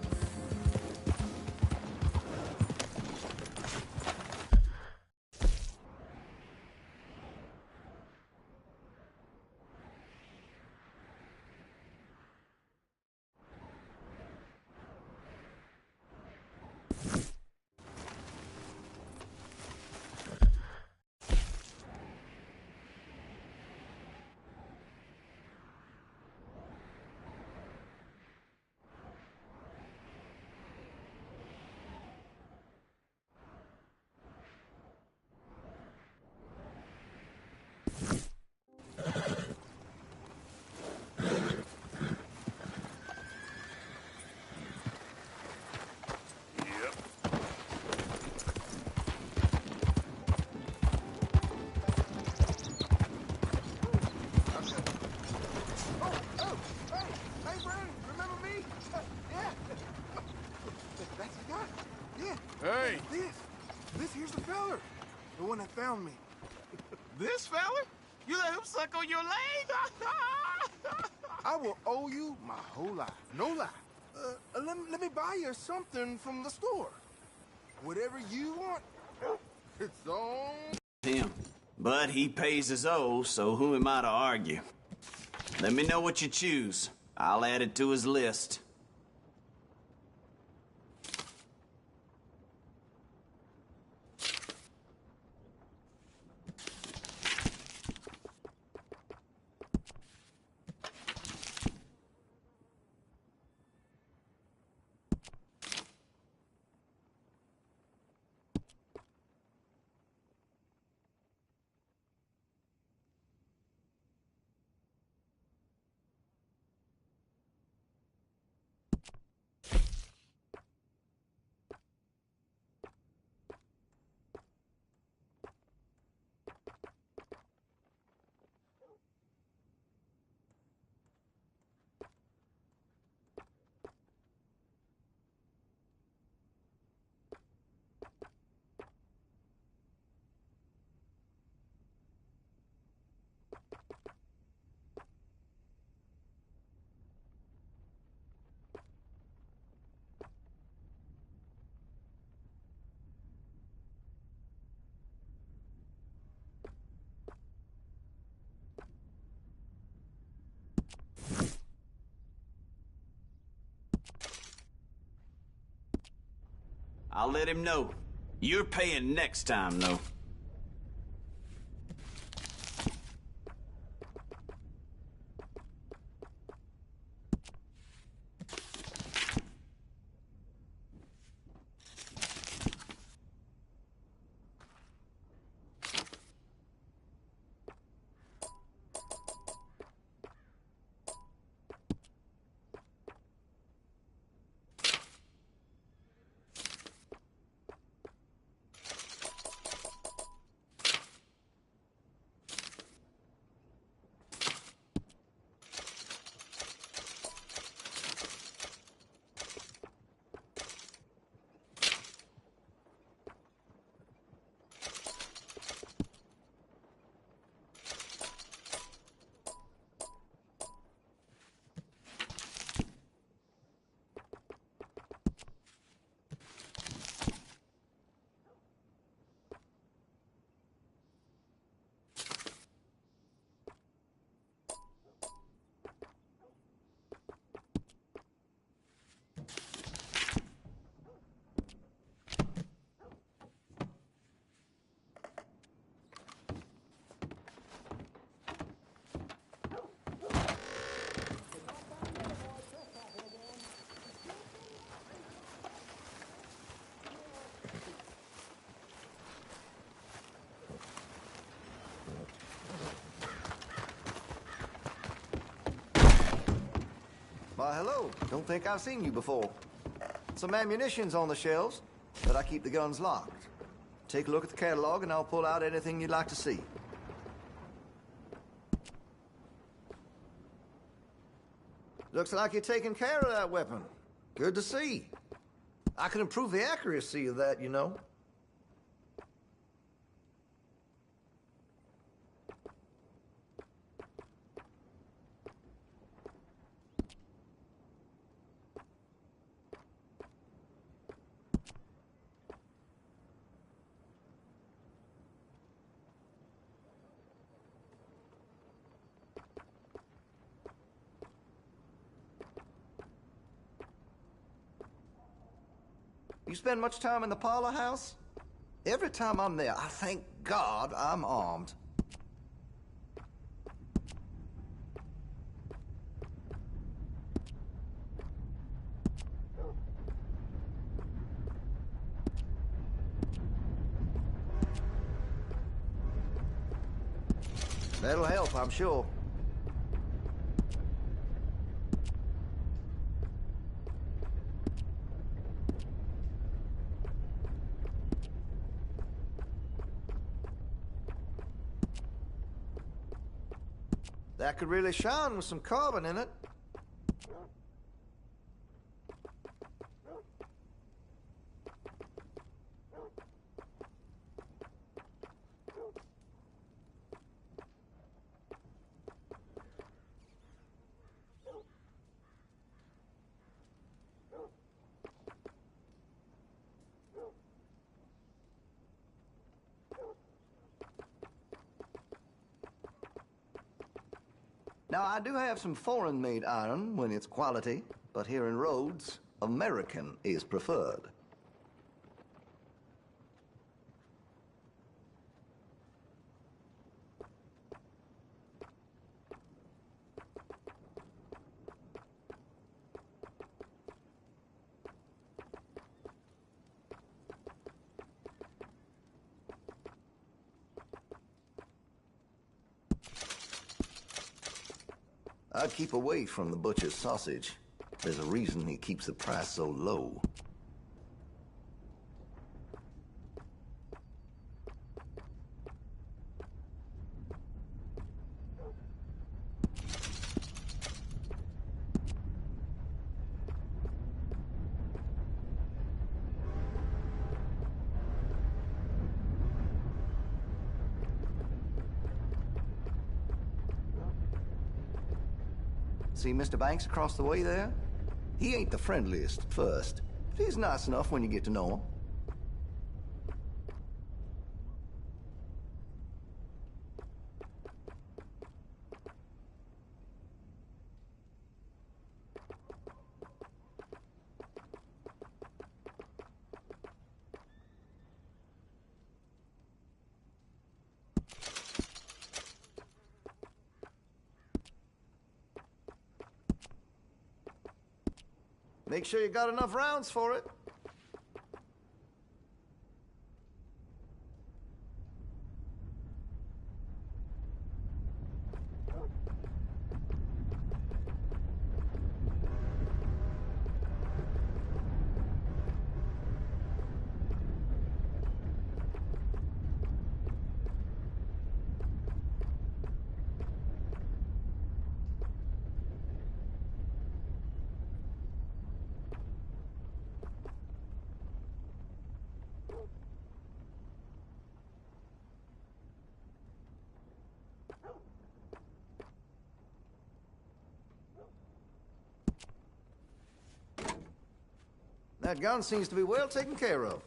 Hey! This here's the feller. The one that found me. This feller? You let him suck on your leg? I will owe you my whole life. No lie. Let me buy you something from the store. Whatever you want, it's on him. But he pays his owe, so who am I to argue? Let me know what you choose. I'll add it to his list. I'll let him know. You're paying next time, though. Why, hello. Don't think I've seen you before. Some ammunition's on the shelves, but I keep the guns locked. Take a look at the catalog and I'll pull out anything you'd like to see. Looks like you're taking care of that weapon. Good to see. I can improve the accuracy of that, you know. You spend much time in the parlor house? Every time I'm there, I thank God I'm armed. That'll help, I'm sure. That could really shine with some carbon in it. Now, I do have some foreign-made iron when it's quality, but here in Rhodes, American is preferred. I'd keep away from the butcher's sausage. There's a reason he keeps the price so low. See Mr. Banks across the way there? He ain't the friendliest at first, but he's nice enough when you get to know him. Make sure you got enough rounds for it. That gun seems to be well taken care of.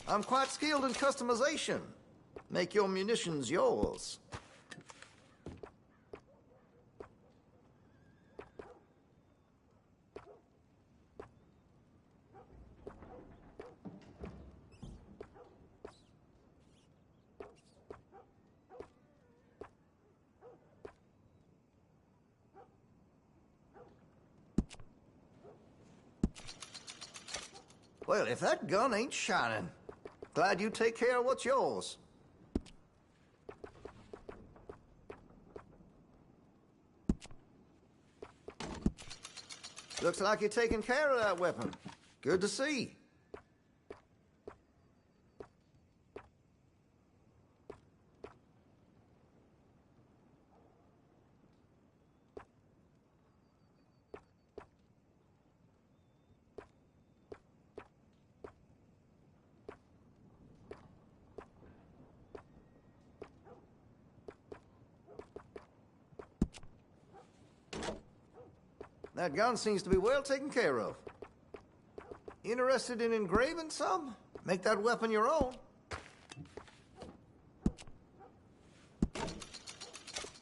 I'm quite skilled in customization. Make your munitions yours. Well, if that gun ain't shining, glad you take care of what's yours. Looks like you're taking care of that weapon. Good to see. That gun seems to be well taken care of. Interested in engraving some? Make that weapon your own.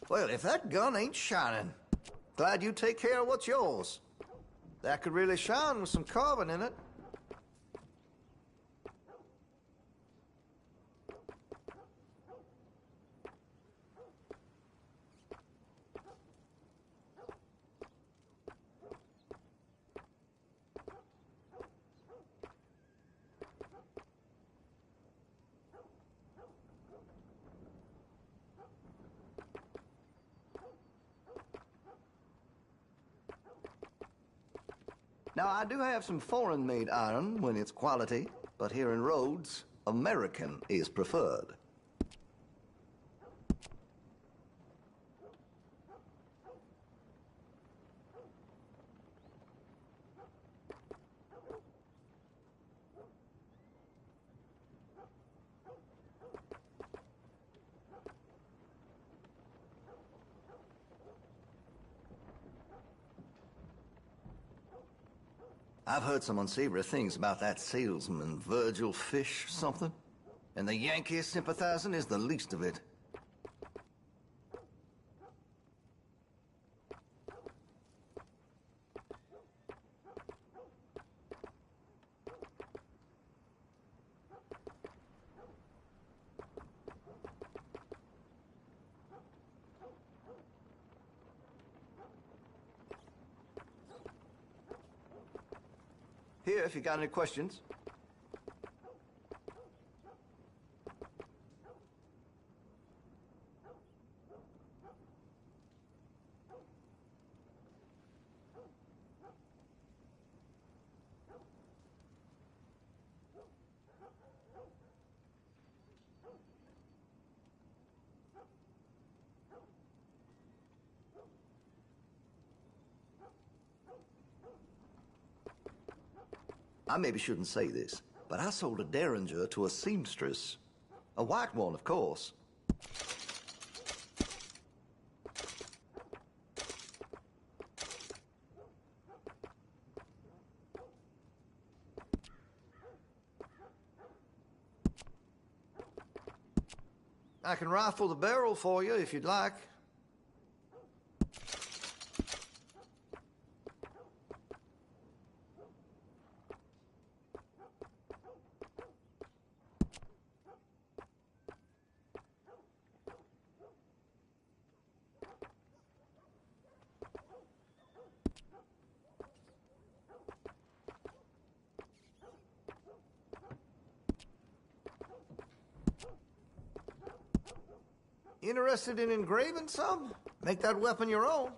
Well, if that gun ain't shining, glad you take care of what's yours. That could really shine with some carbon in it. Now, I do have some foreign-made iron when it's quality, but here in Rhodes, American is preferred. I've heard some unsavory things about that salesman, Virgil Fish something. And the Yankee sympathizing is the least of it. Here, if you got any questions. I maybe shouldn't say this, but I sold a derringer to a seamstress. A white one, of course. I can rifle the barrel for you if you'd like. Interested in engraving some? Make that weapon your own.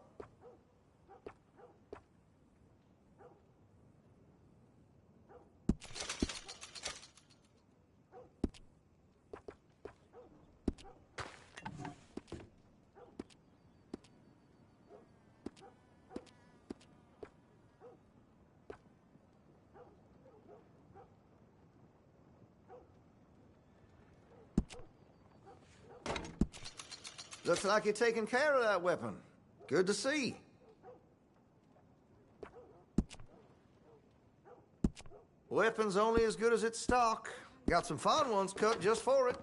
Looks like you're taking care of that weapon. Good to see. Weapon's only as good as its stock. Got some fine ones cut just for it.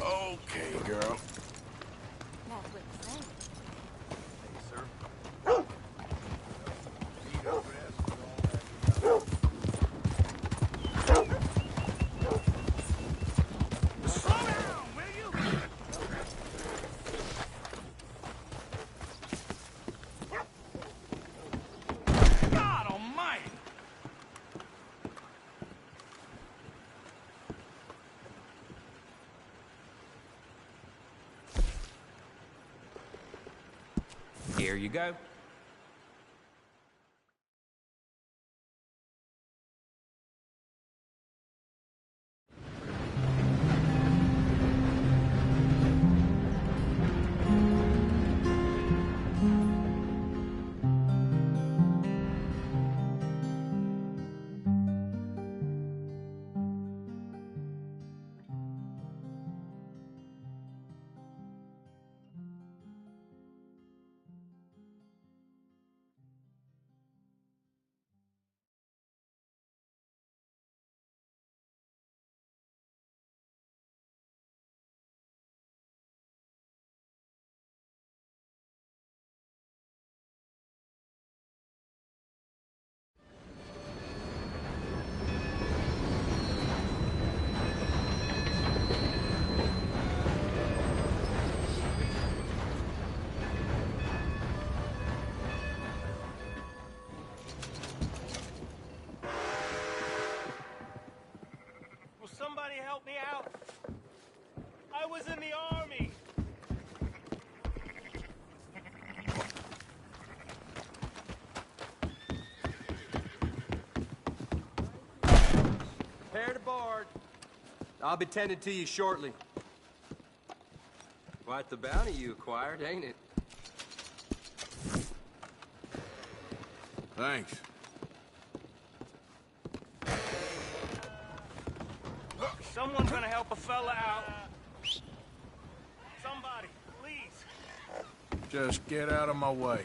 Okay, girl. Here you go. Somebody help me out. I was in the army. Prepare to board. I'll be tending to you shortly. Quite the bounty you acquired, ain't it? Thanks. Someone's gonna help a fella out. Somebody, please. Just get out of my way.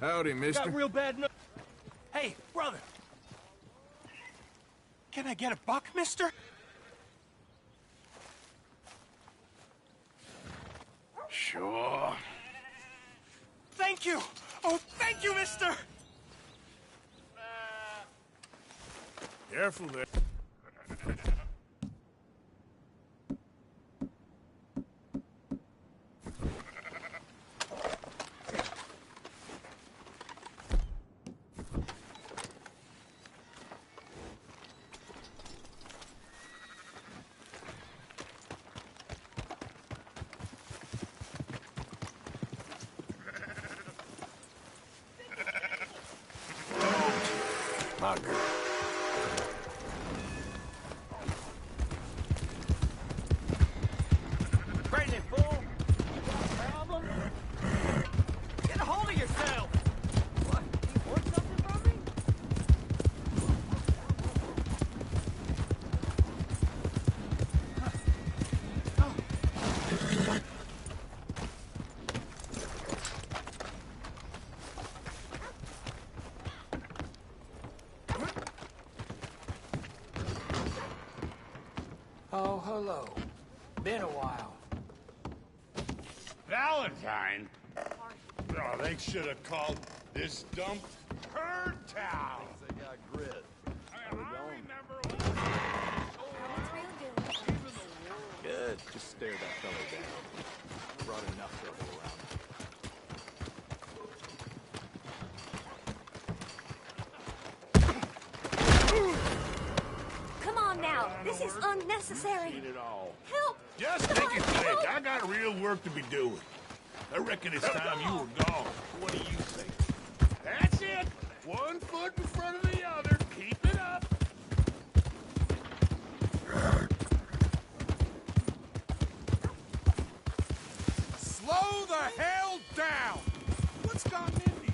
Howdy, mister. Got real bad no. Hey, brother. Can I get a buck, mister? Sure. Thank you. Oh, thank you, mister. Careful there. My girl. Crazy fool. You got a problem? Get a hold of yourself. What? You want something from me? Oh, hello. Been a while. Valentine? Oh, they should have called this dump Turd Town. They got grit. I remember. Good. Just stare that fellow down. Brought enough trouble around. Come on now. This is unnecessary. Seen it all. Help! Just take it quick. I got real work to be doing. I reckon it's time you were gone. What do you think? That's it. 1 foot in front of the other. Keep it up. Slow the hell down! What's gotten into you?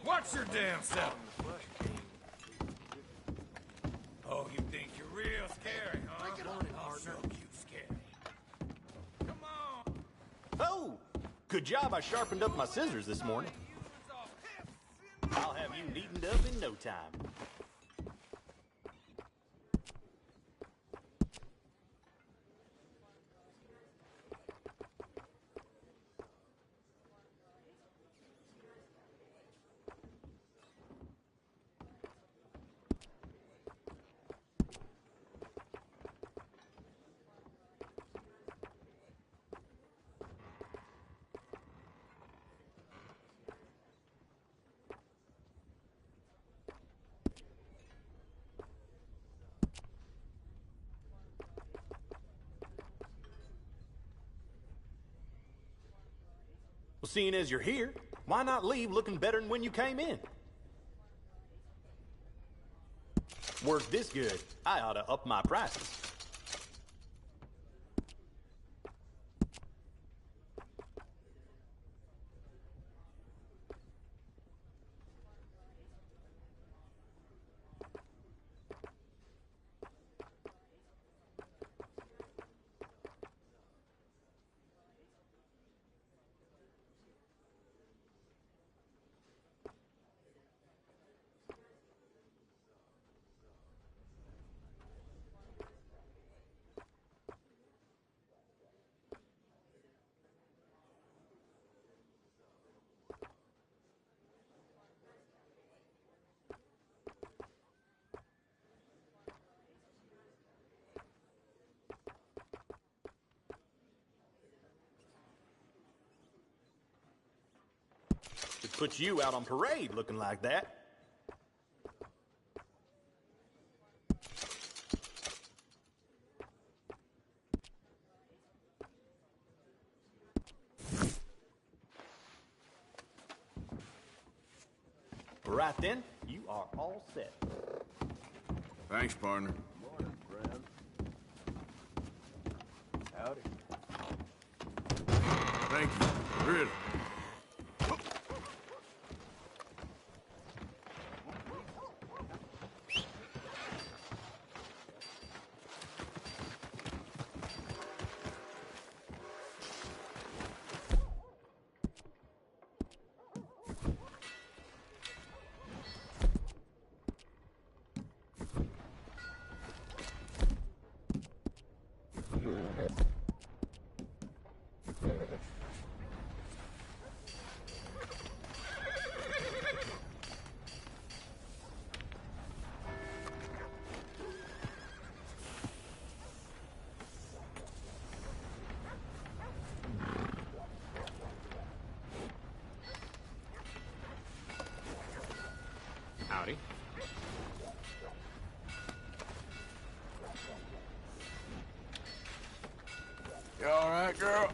Watch your damn self! Oh, you think you're real scary, huh? I'll show you scary. Come on! Oh! Good job I sharpened up my scissors this morning. I'll have you neatened up in no time. Well, seeing as you're here, why not leave looking better than when you came in? Work this good, I ought to up my prices. It puts you out on parade looking like that. Right then, you are all set. Thanks, partner. Morning, friend. Howdy. Thank you. Really. Howdy. You all right, girl?